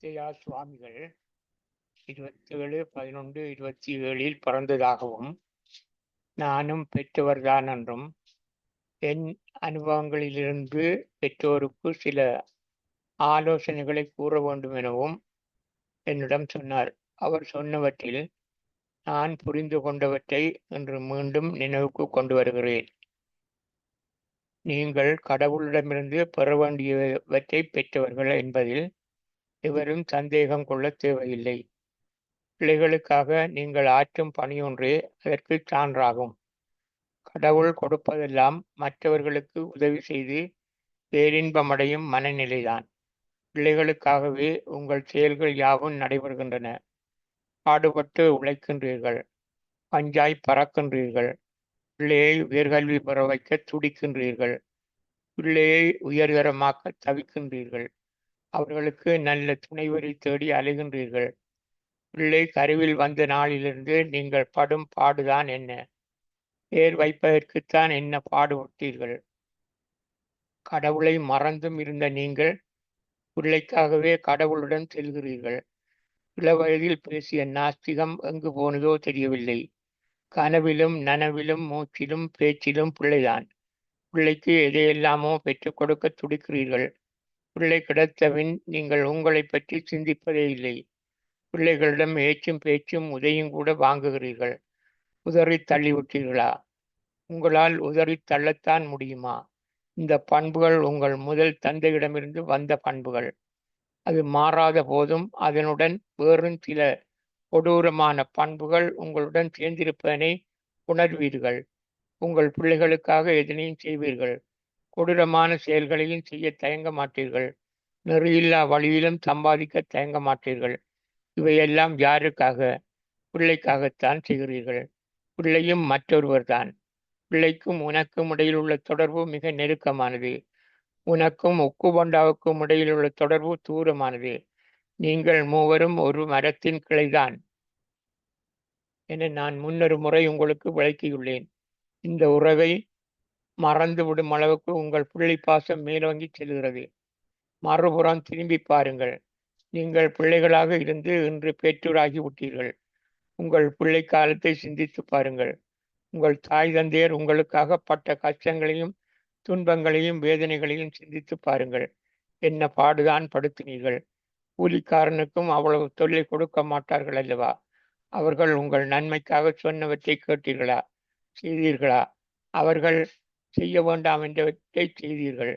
முத்தையா சுவாமிகள் 27/11/27 பிறந்ததாகவும், நானும் பெற்றவர்தான் என்றும், என் அனுபவங்களிலிருந்து பெற்றோருக்கு சில ஆலோசனைகளை கூற வேண்டும் எனவும் என்னிடம் சொன்னார். அவர் சொன்னவற்றில் நான் புரிந்து கொண்டவற்றை இன்று மீண்டும் நினைவுக்கு கொண்டு வருகிறேன். நீங்கள் கடவுளிடமிருந்து பெற வேண்டியவற்றை பெற்றவர்கள் என்பதில் எவரும் சந்தேகம் கொள்ளத் தேவையில்லை. பிள்ளைகளுக்காக நீங்கள் ஆற்றும் பணியொன்றே அதற்குச் சான்றாகும். கடவுள் கொடுப்பதெல்லாம் மற்றவர்களுக்கு உதவி செய்து பேரின்பமடையும் மனநிலைதான். பிள்ளைகளுக்காகவே உங்கள் செயல்கள் யாவும் நடைபெறுகின்றன. பாடுபட்டு உழைக்கின்றீர்கள், பஞ்சாய் பறக்கின்றீர்கள், பிள்ளையை உயர்கல்வி பெற வைக்க துடிக்கின்றீர்கள், பிள்ளையை உயர்தரமாக்க தவிக்கின்றீர்கள், அவர்களுக்கு நல்ல துணைவரை தேடி அலைகின்றீர்கள். பிள்ளை கருவில் வந்த நாளிலிருந்து நீங்கள் படும் பாடுதான் என்ன? பேர் வைப்பதற்குத்தான் என்ன பாடுபட்டீர்கள்? கடவுளை மறந்தும் இருந்த நீங்கள் பிள்ளைக்காகவே கடவுளுடன் செல்கிறீர்கள். இளவயதில் பேசிய நாஸ்திகம் எங்கு போனதோ தெரியவில்லை. கனவிலும் நனவிலும் மூச்சிலும் பேச்சிலும் பிள்ளைதான். பிள்ளைக்கு எதையெல்லாமோ பெற்றுக் கொடுக்க துடிக்கிறீர்கள். பிள்ளை கிடைத்தபின் நீங்கள் உங்களை பற்றி சிந்திப்பதே இல்லை. பிள்ளைகளிடம் ஏச்சும் பேச்சும் உதையும் கூட வாங்குகிறீர்கள். உதறித் தள்ளிவிட்டீர்களா? உங்களால் உதறித் தள்ளத்தான் முடியுமா? இந்த பண்புகள் உங்கள் முதல் தந்தையிடமிருந்து வந்த பண்புகள். அது மாறாத போதும் அதனுடன் வேறும் சில கொடூரமான பண்புகள் உங்களுடன் சேர்ந்திருப்பதனை உணர்வீர்கள். உங்கள் பிள்ளைகளுக்காக எதனையும் செய்வீர்கள். கொடூரமான செயல்களையும் செய்ய தயங்க மாட்டீர்கள். நெறியில்லா வழியிலும் சம்பாதிக்க தயங்க மாட்டீர்கள். இவையெல்லாம் யாருக்காக? பிள்ளைக்காகத்தான் செய்கிறீர்கள். பிள்ளையும் மற்றொருவர்தான். பிள்ளைக்கும் உனக்கும் இடையில் உள்ள தொடர்பு மிக நெருக்கமானது. உனக்கும் உக்குபண்டாவுக்கும் இடையில் உள்ள தொடர்பு தூரமானது. நீங்கள் மூவரும் ஒரு மரத்தின் கிளைதான் என நான் முன்னொரு முறை உங்களுக்கு விளக்கியுள்ளேன். இந்த உறவை மறந்துவிடும் அளவுக்கு உங்கள் பிள்ளை பாசம் மேலோங்கி செல்கிறது. மறுபுறம் திரும்பி பாருங்கள். நீங்கள் பிள்ளைகளாக இருந்து இன்று பெற்றோராகி விட்டீர்கள். உங்கள் பிள்ளை காலத்தை சிந்தித்து பாருங்கள். உங்கள் தாய் தந்தையர் உங்களுக்காக பட்ட கஷ்டங்களையும் துன்பங்களையும் வேதனைகளையும் சிந்தித்து பாருங்கள். என்ன பாடுதான் படுத்தினீர்கள். கூலிக்காரனுக்கும் அவ்வளவு தொல்லை கொடுக்க மாட்டார்கள் அல்லவா? அவர்கள் உங்கள் நன்மைக்காக சொன்னவற்றை கேட்டீர்களா? செய்தீர்களா? அவர்கள் செய்ய வேண்டாம் என்றவற்றை செய்தீர்கள்.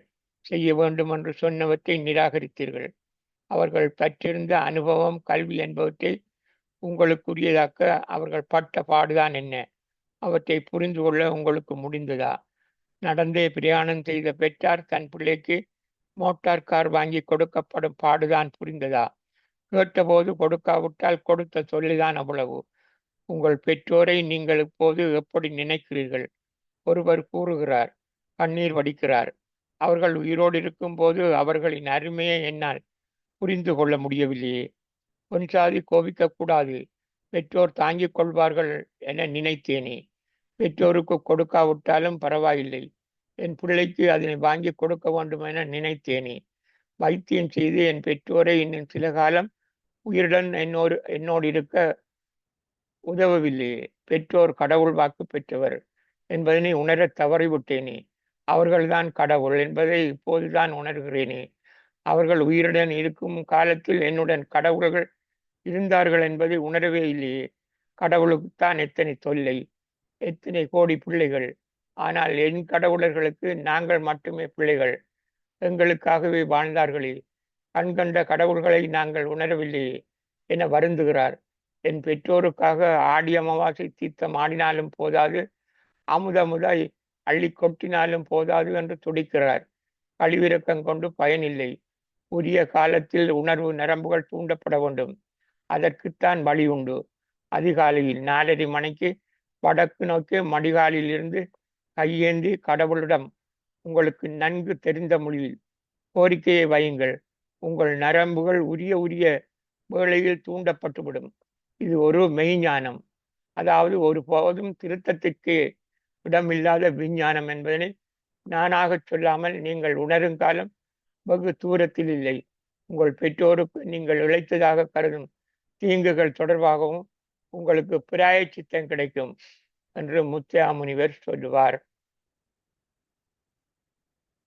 செய்ய வேண்டும் என்று சொன்னவற்றை நிராகரித்தீர்கள். அவர்கள் பெற்றிருந்த அனுபவம், கல்வி என்பவற்றை உங்களுக்குரியதாக்க அவர்கள் பட்ட பாடுதான் என்ன? அவற்றை புரிந்து கொள்ள உங்களுக்கு முடிந்ததா? நடந்தே பிரயாணம் செய்த பெற்றார் தன் பிள்ளைக்கு மோட்டார் கார் வாங்கி கொடுக்கப்படும் பாடுதான் புரிந்ததா? கேட்டபோது கொடுக்காவிட்டால் கொடுத்த சொல்லிதான் அவ்வளவு. உங்கள் பெற்றோரை நீங்கள் இப்போது எப்படி நினைக்கிறீர்கள்? ஒருவர் கூறுகிறார், கண்ணீர் வடிக்கிறார். அவர்கள் உயிரோடு இருக்கும் போது அவர்களின் அருமையை என்னால் புரிந்து கொள்ள முடியவில்லையே. பொன்சாதி கோபிக்கக்கூடாது. பெற்றோர் தாங்கிக் கொள்வார்கள் என நினைத்தேனே. பெற்றோருக்கு கொடுக்காவிட்டாலும் பரவாயில்லை. என் பிள்ளைக்கு அதனை வாங்கி கொடுக்க வேண்டும் என நினைத்தேனே. வைத்தியம் செய்து என் பெற்றோரை இன்னும் சில காலம் உயிருடன் என்னோடு இருக்க உதவவில்லையே. பெற்றோர் கடவுள் வாக்கு பெற்றவர் என்பதனை உணரத் தவறிவிட்டேனே. அவர்கள்தான் கடவுள் என்பதை இப்போதுதான் உணர்கிறேனே. அவர்கள் உயிருடன் இருக்கும் காலத்தில் என்னுடன் கடவுள்கள் இருந்தார்கள் என்பதை உணரவே இல்லையே. கடவுளுக்குத்தான் எத்தனை தொல்லை, எத்தனை கோடி பிள்ளைகள். ஆனால் என் கடவுளர்களுக்கு நாங்கள் மட்டுமே பிள்ளைகள். எங்களுக்காகவே வாழ்ந்தார்களே. கண்கண்ட கடவுள்களை நாங்கள் உணரவில்லையே என வருந்துகிறார். என் பெற்றோருக்காக ஆடி அமாவாசை தீர்த்தம் ஆடினாலும் போதாது, அமுதமுதாய் அள்ளி கொட்டினாலும் போதாது என்று துடிக்கிறார். கழிவிறக்கம் கொண்டு பயனில்லை. உரிய காலத்தில் உணர்வு நரம்புகள் தூண்டப்பட வேண்டும். அதற்குத்தான் வழி உண்டு. அதிகாலையில் 4:30 மணிக்கு வடக்கு நோக்கி மடிகாலில் இருந்து கையேந்தி கடவுளிடம் உங்களுக்கு நன்கு தெரிந்த மொழியில் கோரிக்கையை வையுங்கள். உங்கள் நரம்புகள் உரிய வேளையில் தூண்டப்பட்டுவிடும். இது ஒரு மெய்ஞானம். அதாவது ஒருபோதும் திருத்தத்திற்கு இடமில்லாத விஞ்ஞானம் என்பதனை நானாக சொல்லாமல் நீங்கள் உணரும் காலம் வெகு தூரத்தில் இல்லை. உங்கள் பெற்றோருக்கு நீங்கள் இழைத்ததாக கருதும் தீங்குகள் தொடர்பாகவும் உங்களுக்கு பிராயச்சித்தம் கிடைக்கும் என்று முத்தியா முனிவர் சொல்லுவார்.